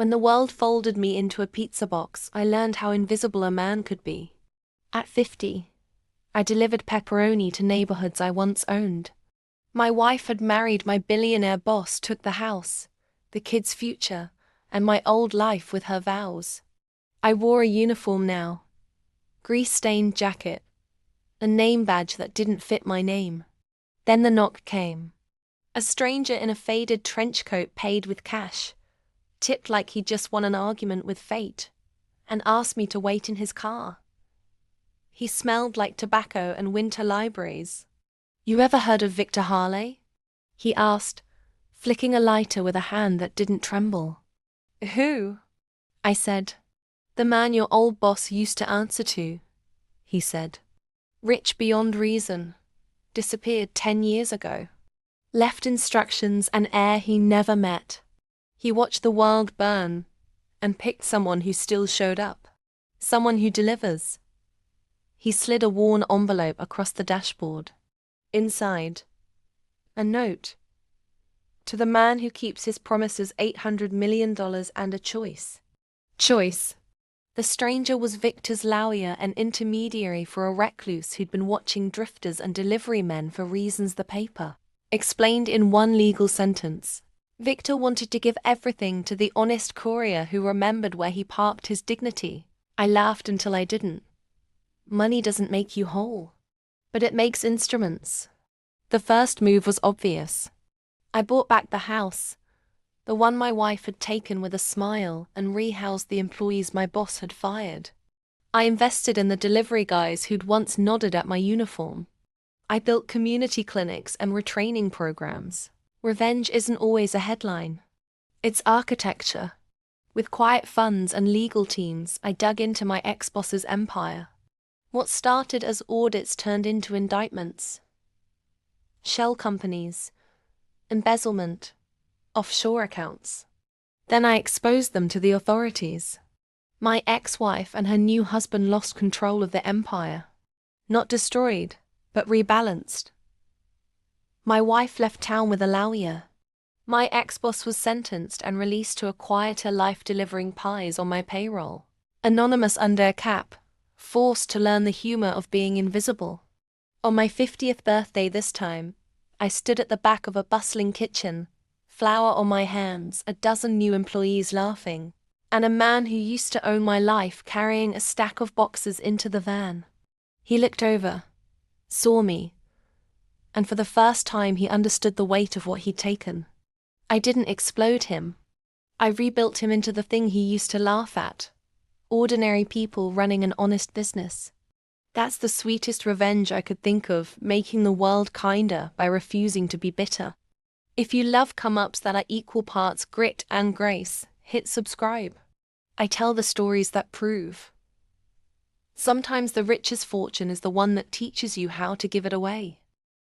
When the world folded me into a pizza box, I learned how invisible a man could be. At 50, I delivered pepperoni to neighborhoods I once owned. My wife had married my billionaire boss, took the house, the kids' future, and my old life with her vows. I wore a uniform now. Grease-stained jacket. A name badge that didn't fit my name. Then the knock came. A stranger in a faded trench coat paid with cash, tipped like he'd just won an argument with fate, and asked me to wait in his car. He smelled like tobacco and winter libraries. "You ever heard of Victor Harley?" he asked, flicking a lighter with a hand that didn't tremble. "Who?" I said. "The man your old boss used to answer to," he said. "Rich beyond reason. Disappeared 10 years ago. Left instructions and heir he never met. He watched the world burn and picked someone who still showed up. Someone who delivers." He slid a worn envelope across the dashboard. Inside, a note. "To the man who keeps his promises, $800 million and a choice." Choice. The stranger was Victor's lawyer and intermediary for a recluse who'd been watching drifters and delivery men for reasons the paper explained in one legal sentence. Victor wanted to give everything to the honest courier who remembered where he parked his dignity. I laughed until I didn't. Money doesn't make you whole, but it makes instruments. The first move was obvious. I bought back the house, the one my wife had taken with a smile, and rehoused the employees my boss had fired. I invested in the delivery guys who'd once nodded at my uniform. I built community clinics and retraining programs. Revenge isn't always a headline. It's architecture. With quiet funds and legal teams, I dug into my ex-boss's empire. What started as audits turned into indictments. Shell companies, embezzlement, offshore accounts. Then I exposed them to the authorities. My ex-wife and her new husband lost control of the empire. Not destroyed, but rebalanced. My wife left town with a lawyer. My ex-boss was sentenced and released to a quieter life delivering pies on my payroll. Anonymous under a cap, forced to learn the humor of being invisible. On my 50th birthday this time, I stood at the back of a bustling kitchen, flour on my hands, a dozen new employees laughing, and a man who used to own my life carrying a stack of boxes into the van. He looked over, saw me, and for the first time he understood the weight of what he'd taken. I didn't explode him. I rebuilt him into the thing he used to laugh at. Ordinary people running an honest business. That's the sweetest revenge I could think of, making the world kinder by refusing to be bitter. If you love come-ups that are equal parts grit and grace, hit subscribe. I tell the stories that prove. Sometimes the richest fortune is the one that teaches you how to give it away.